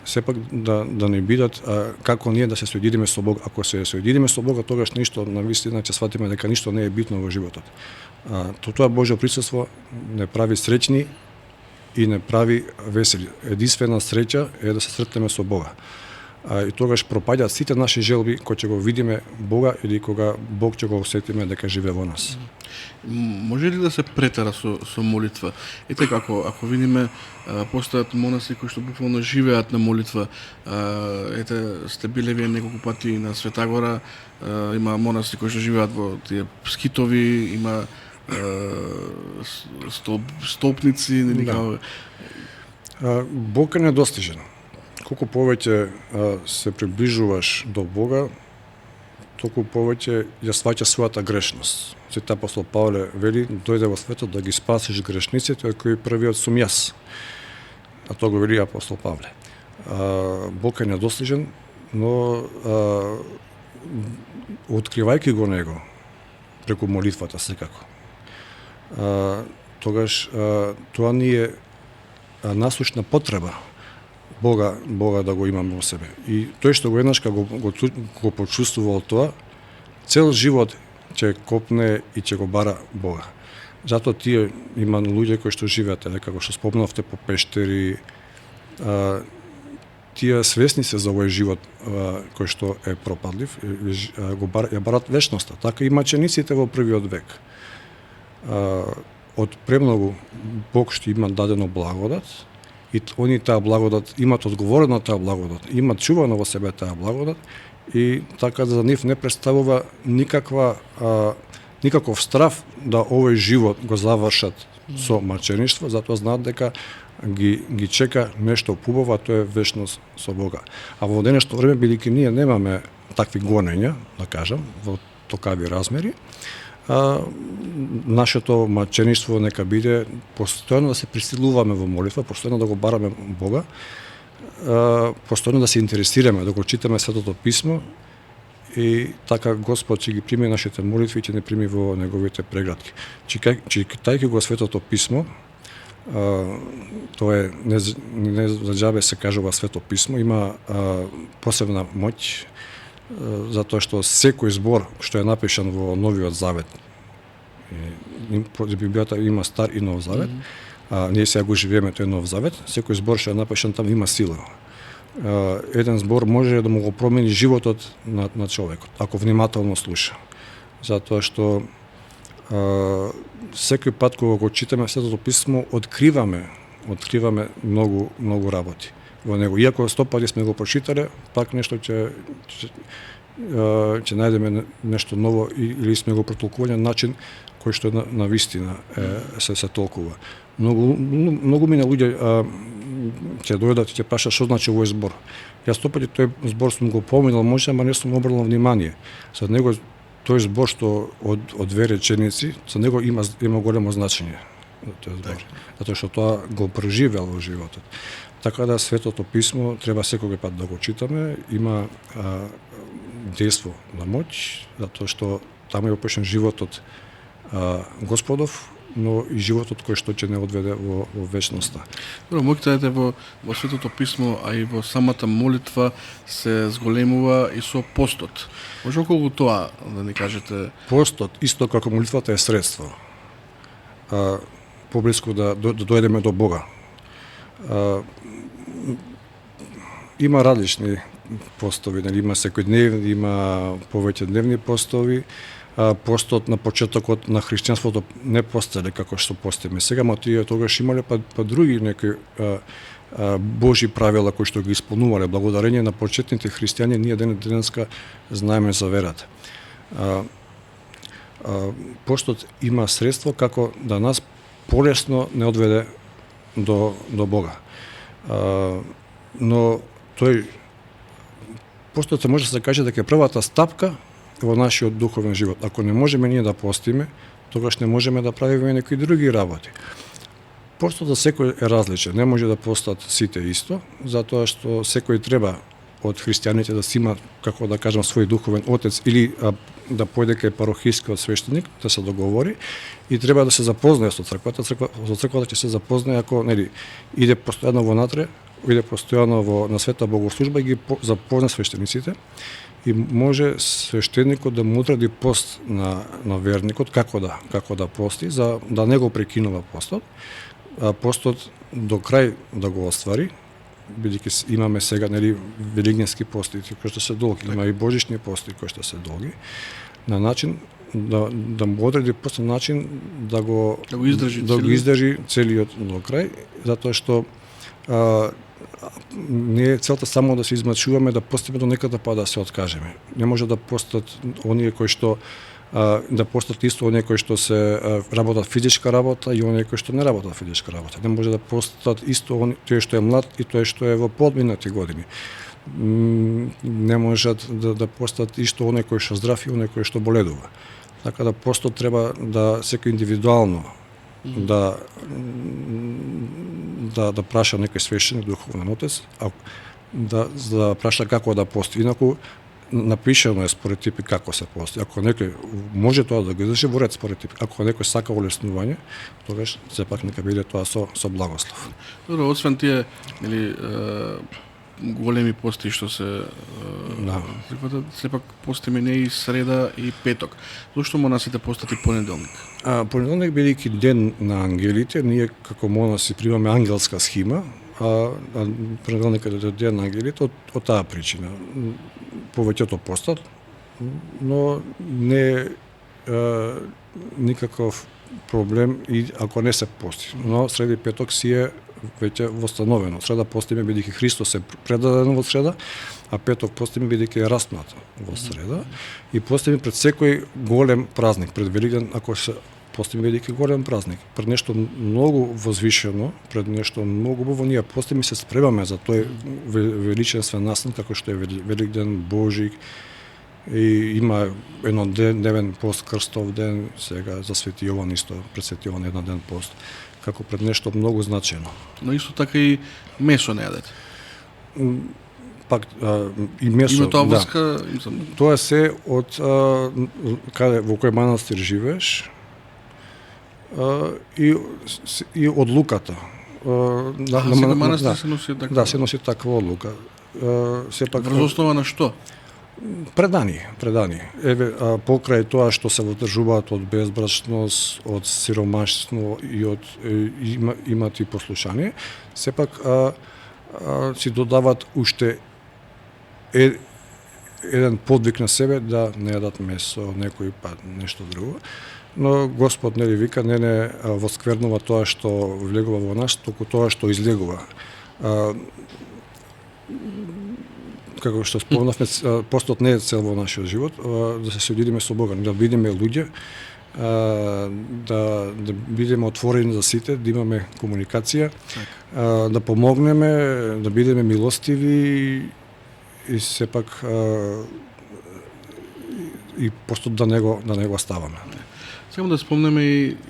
сепак да не бидат како ние да се соединиме со Бога. Ако се соединиме со Бога, тогаш ништо навистина ќе сватиме дека ништо не е битно во животот. Тоа Божјо присуство не прави среќни и не прави весели. Единствена среќа е да се сретнеме со Бога. И тогаш пропаѓаат сите наши желби кога ќе го видиме Бога или кога Бог ќе го осетиме дека живее во нас.
Може ли да се претера со молитва? Ете како, ако видиме постојат монаси кои што буквално живеат на молитва. Ете, сте биле вие неколку пати на Света Гора, има монаси кои што живеат во тие скитови, има столпници, нели како.
Бог е недостижен. Колку повеќе се приближуваш до Бога, толку повеќе ја сваќа својата грешност. Свети апостол Павле вели: дојде во светот да ги спасиш грешниците, од кои првиот сум јас. А тоа го вели апостол Павле. Бог е недостижен, но откривајќи го него преку молитвата секако, тогаш тоа ни е насущна потреба Бога да го имаме во себе. И тој што го еднашка го почувствувал тоа, цел живот ќе копне и ќе го бара Бога. Затоа тие има луѓе кои што живеат, како што спомнавте, по пештери, тие свесни се за овој живот кој што е пропадлив, ја барат вечноста. Така и мачениците во првиот век. Од премногу Бог што има дадено благодат, и они таа благодат имат одговорено на таа благодат, имат чувано во себе таа благодат, и така за нив не представува никаков страв да овој живот го завршат со мачеништво, затоа знаат дека ги чека нешто пубаво, тоа е вечност со Бога. А во денешно време, бидејќи ние немаме такви гонења, да кажам, во токави размери, нашето мачеништво нека биде постојано да се присилуваме во молитва, постојано да го бараме Бога, постојано да се интересираме, да го читаме Светото Писмо, и така Господ ќе ги прими нашите молитви и ќе не прими во неговите прегратки. Читајќи го Светото Писмо, тоа е не за џабе се кажува Свето Писмо, има посебна моќ, затоа што секој збор што е напишан во Новиот Завет, Библијата има Стар и Нов Завет, ние сега го живееме тој Нов Завет, секој збор што е напишан там има сила. Еден збор може да му го промени животот на човекот, ако внимателно слуша. Затоа што секој пат кога го читаме Светото Писмо, откриваме многу работи во него. Иако 100 пати сме го прочитале, пак нешто ќе најдеме нешто ново или сме го протолкувале на начин кој што на вистина се толкува. Многу мина луѓе ќе дојдат и ќе прашаат што значи овој збор. Јас опет тој збор сум го поминал, може, ама не сум обрнал внимание. За него тој збор што од две реченици, за него има големо значење. Тој збор. Затоа што тоа го преживел во животот. Така да Светото писмо треба секој пат да го читаме, има дејство на моќ, затоа што таму е опишан животот Господов, но и животот кој што ќе не одведе во вечноста.
Добро, моќите во Светото писмо, а и во самата молитва се зголемува и со постот. Може околу тоа да ни кажете?
Постот, исто како молитвата, е средство. Поблиску да дојдеме до Бога. Има различни постови, нели, има секојдневни, има повеќе дневни постови. Постот на почетокот на христијанството не постеле како што постиме сега, но тие тогаш имале па други некои Божи правила кои што ги исполнувале. Благодарение на почетните христијани ние денеска знаеме за верата. Постот има средство како да нас полесно не одведе до Бога. Но постот се може да се каже дека е првата стапка во нашиот духовен живот. Ако не можеме ние да постиме, тогаш не можеме да правиме некои други работи. Постот за секој е различен, не може да постат сите исто, затоа што секој треба од христијаните да си има, како да кажам, свој духовен отец или да појде кај парохискиот свештеник, да се договори и треба да се запознае со црквата. Со црквата ќе се запознае ако иде постојано вонатре, иде постојано на света богослужба и ги запозна свештениците. И може свештеникот да му одреди пост на верникот како да пости, за да не го прекинува постот. Постот до крај да го оствари, бидејќи имаме сега велигненски пости кои што се долги, има и божични пости кои што се долги, на начин да му одреди пост на начин да го издржи целиот до крај, затоа што не е целта само да се измачуваме, да постиме до некаде па да се откажеме. Не може да постат оние кои што да постат исто оние кои што се работат физичка работа и оние кои што не работат физичка работа. Не може да постат исто тој што е млад и тој што е во подминати години. Не можат да постат исто оние кои што здрав и оние кои што боледува. Така да постот треба да секој индивидуално да праша некој свештеник, духовен отец, да праша како да пости. Инаку напишано е според типи како се пости. Ако некој може тоа да го издржи во ред според типи, ако некој сака олеснување, тогаш сепак нека биде тоа со благослов.
Добро, освен тие големи пости што се сепак постиме не и среда и петок. Зошто монасите постат и понеделник?
Понеделник бидејќи ден на ангелите, ние како монаси примаме ангелска схема, понеделникот е ден на ангелите од таа причина. Повеќето постат, но не никаков проблем и ако не се пости. Но среда и петок си е веќе востановено. Среда постиме бидејќи Христос е предаден во среда, а петок постиме бидејќи е распнат во среда и постиме пред секој голем празник, пред Великден, ако се постиме бидејќи голем празник, пред нешто многу возвишено, пред нешто многу убаво, ние постиме се спремаме за тој величествен настан како што е Великден, Божик. И има еднодневен пост, крстов ден, сега за Свети Јован исто, пред Свети Јован еден ден пост, како пред нешто многу значено.
Но исто така и месо не јадете.
Пак и месо.
Има тоа врска?
Тоа се од каде во кој манастир живееш и од луката.
Сега манастир се носи таква.
Да, се носи таква одлука. Сепак
врз основа на што?
Предани. Еве, покрај тоа што се водржуваат од безбрачност, од сиромаштво и од имат и послушание, сепак си додават уште еден подвиг на себе да не јадат месо, некој па нешто друго. Но Господ нели вика, не восквернува тоа што влегува во нас, туку тоа што излегува. Како што спомнавме, постот не е цел во нашиот живот, да се соединиме со Бога, да бидеме луѓе да бидеме отворени за сите, да имаме комуникација, да помогнеме, да бидеме милостиви и сепак и просто да не го ставаме.
Само да спомнеме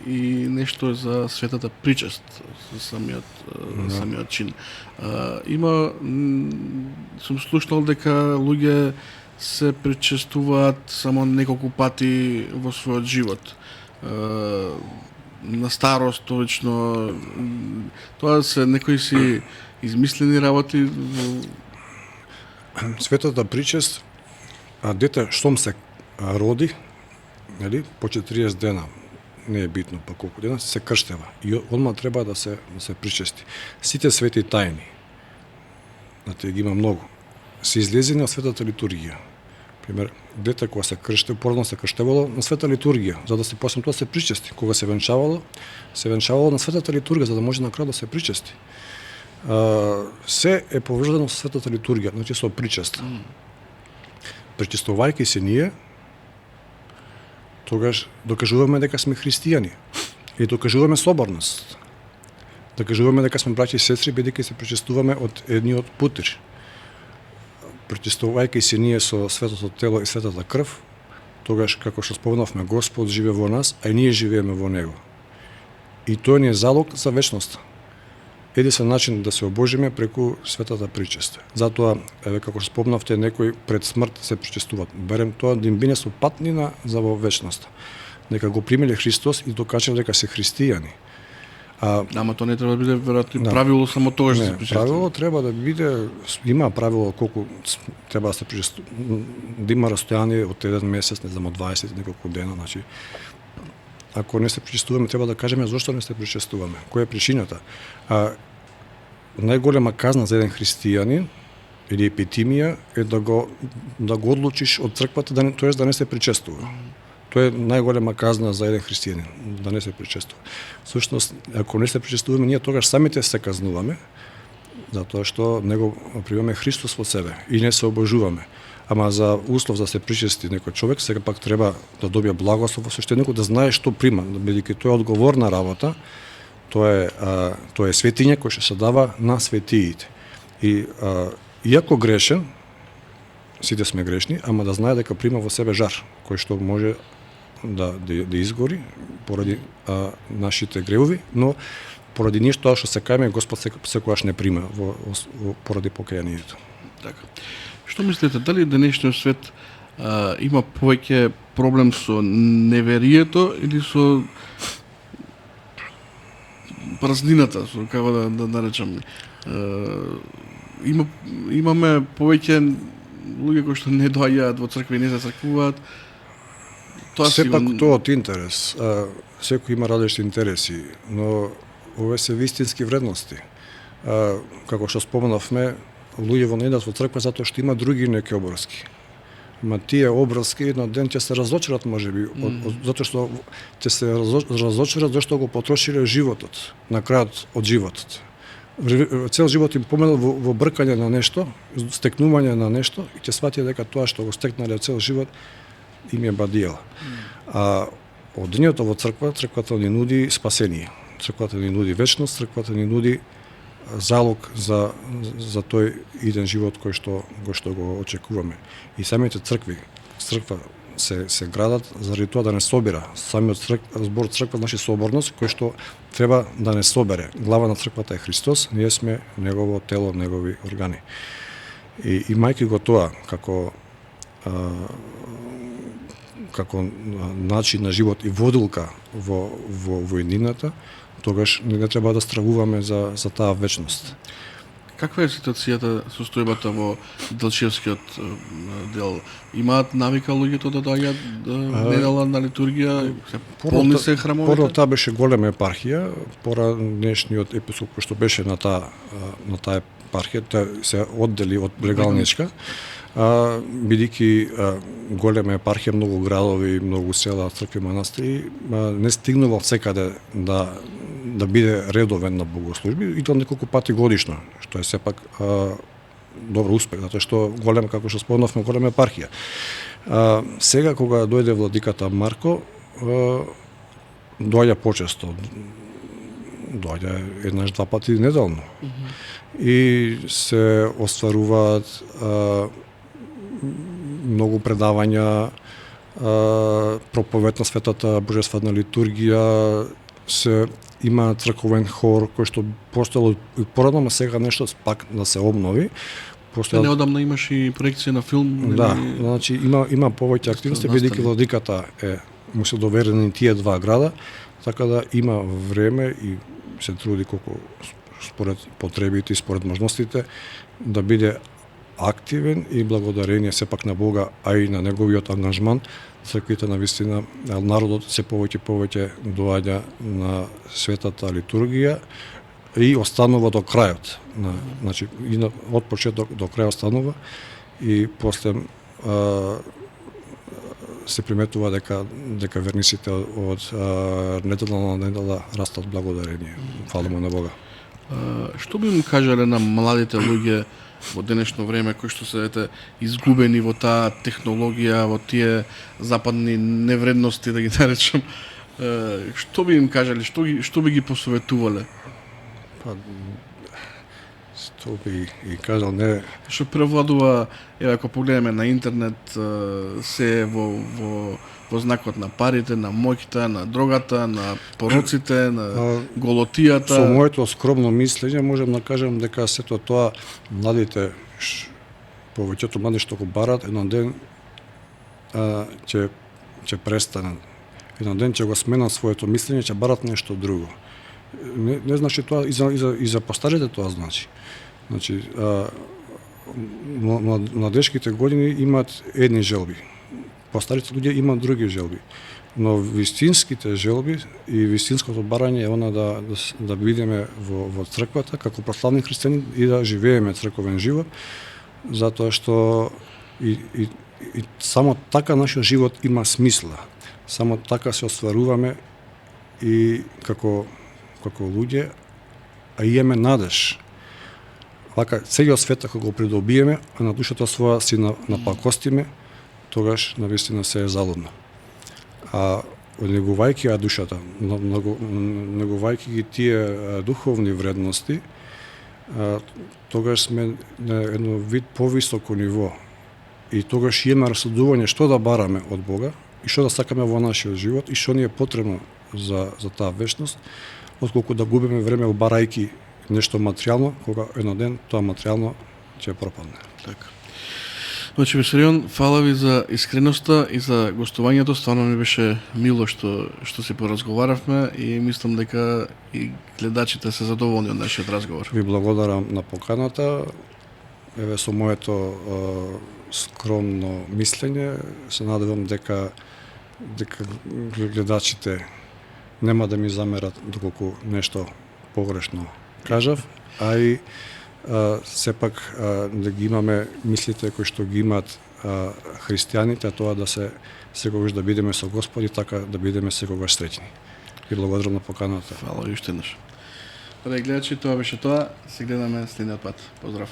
и нешто за светата причест, самиот чин. Сум слушнал дека луѓе се причестуваат само неколку пати во својот живот. На старост, точно, тоа се некои си измислени работи.
Светата причест, дете штом се роди, нели, по 40 дена, не е битно па колку дена, се крштева и одма треба да се причести. Сите свети тајни, ги има многу, се излезени на светата литургија. Пример, дете кога се крште, породно се крштевало на света литургија, за да се после тоа се причести. Кога се венчавало на светата литургија, за да може на крај да се причести. Се е поврзано со светата литургија, значи со причест. Причестувајќи се ние, тогаш докажуваме дека сме христијани и докажуваме соборност. Докажуваме дека сме браќа и сестри, бидејќи се причестуваме од едниот путир. Причестувајќи се ние со светото тело и светата крв, тогаш, како што спомнавме, Господ живее во нас, а и ние живееме во Него. И тој ни е залог за вечноста. Единствен начин да се обожиме преку светата причест. Затоа, како што спомнавте, некои пред смрт се причестуваат. Берем тоа да им бине со патнина за во вечноста. Нека го примиле Христос и докажале дека се христијани.
Ама тоа не треба да биде веројатно правило само тогаш да се причестува.
Правило треба да биде, има правило колку треба да се причестува, да има растојание од 1 месец, не знам, од 20 неколку дена, значи ако не се причестуваме, треба да кажеме зошто не се причестуваме. Која е причината? Најголема казна за еден христијанин или епитимија е да го одлучиш од црквата, тоест да не се причестува. Тоа е најголема казна за еден христијанин, да не се причестува. Всушност, ако не се причестуваме, ние тогаш самите се казнуваме, затоа што него примаме Христос во себе и не се обожуваме. Ама за услов за се причести некој човек, сега пак треба да добие благослов во свештеникот, да знае што прима, бидејќи тоа е одговорна работа, тоа е светиња кој што се дава на светиите. И иако грешен, сите сме грешни, ама да знае дека прима во себе жар, кој што може да изгори поради нашите гревови, но поради ништо тоа што се кајме, Господ секогаш не прима поради покајанието.
Така. Што мислите, дали денешниот свет има повеќе проблем со неверието или со празнината, како да наречам? Имаме повеќе луѓе кои што не доаѓаат во црква и не се црквуваат.
Сепак тоа од интерес. Секој има различни интереси, но овие се вистински вредности. Како што спомнавме, луѓе во не идат во црква затоа што има други неки обврски. Ма тие обврски еден ден ќе се разочарат можеби, затоа што ќе се разочарат зашто го потрошиле животот, на крајот од животот. Цел живот им поминал во бркање на нешто, стекнување на нешто и ќе сватија дека тоа што го стекнале цел живот им е бадијала. Од денјето во црквата ни нуди спасение. Црквата ни нуди вечност, црквата ни нуди залог за тој иден живот кој што го очекуваме. И самите црква се градат заради тоа да не собира. Самиот збор црква значи соборност кој што треба да не собере. Глава на црквата е Христос, ние сме негово тело, негови органи. И имајќи го тоа како начин на живот и водилка во војнината, тогаш не треба да стравуваме за таа вечност.
Каква е ситуацијата, состојбата во Делчевскиот дел? Имаат навика луѓето да доаѓаат недела на литургија, полни се храмовите?
Порно таа беше голема епархија, пора днешниот епископ кој што беше на таа епархија, таа се оддели од легалничка, бидејќи голема епархија, многу градови, многу села, цркви, манастири, не стигнува секаде да биде редовен на богослужби и тоа неколку пати годишно, што е сепак добро успех, затоа што голем, како што спомнавме, голема епархија. Сега кога дојде владиката Марко, доаѓа почесто. Доаѓа еднаш-два пати неделно. И се остваруваат многу предавања, проповед на светата божествена литургија, се има црковен хор кој што постоело и порадно, сега нешто пак да се обнови.
Неодамна имаш и проекција на филм.
Да, значи има повеќе активности, бидејќи владиката му се доверени тие два града, така да има време и се труди колку според потребите и според можностите да биде активен и благодарение сепак на Бога, а и на неговиот ангажман, црквите на вистина, народот се повеќе доаѓа на светата литургија и останува до крајот. Значи, од почеток до крај останува и после се приметува дека верниците од недела на недела растат благодарение. Фала му на Бога.
Што би му кажале на младите луѓе во денешно време кои што се изгубени во таа технологија, во тие западни невредности, да ги наречам? Што би им кажале, што би ги посоветувале?
Што би и кажал, не...
Што превладува, ако погледаме на интернет, се во знакот на парите, на моќта, на дрогата, на пороците, на голотијата.
Со моето скромно мислење можам да кажам дека сето тоа младите, повеќето млади што го барат, еден ден ќе престанат. Еден ден ќе го сменат своето мислење, ќе барат нешто друго. Не значи тоа и за постарите тоа значи. Значи, младешките години имаат едни желби. Постарите луѓе имаат други желби. Но вистинските желби и вистинското барање е она да бидеме во црквата како православни христијани и да живееме црковен живот, затоа што и само така нашиот живот има смисла. Само така се остваруваме и како луѓе, а имаме надеж. Вака, целиот свет ако го придобиеме, а на душата своја си напакостиме, тогаш навистина се е залудно. А негувајќи ја душата, негувајќи ги тие духовни вредности, тогаш сме на едно вид повисоко ниво. И тогаш имаме расудување што да бараме од Бога и што да сакаме во нашиот живот и што ни е потребно за таа вечност, отколку да губиме време барајки нешто материјално, кога еден ден тоа материјално ќе пропадне.
Така. Значи, Весарион, фала ви за искреноста и за гостувањето. Стварно ми беше мило што се поразговаравме и мислам дека и гледачите се задоволни од нашиот разговор.
Ви благодарам на поканата. Еве со моето скромно мислење се надевам дека гледачите нема да ми замерат доколку нешто погрешно кажав, а и сепак да ги имаме мислите кои што ги имаат христијаните, тоа да се секогаш да бидеме со Господи, така да бидеме секогаш среќни. И благодарам на поканата.
Фала ви уште еднаш. Гледачи, тоа беше тоа. Се гледаме следниот пат. Поздрав.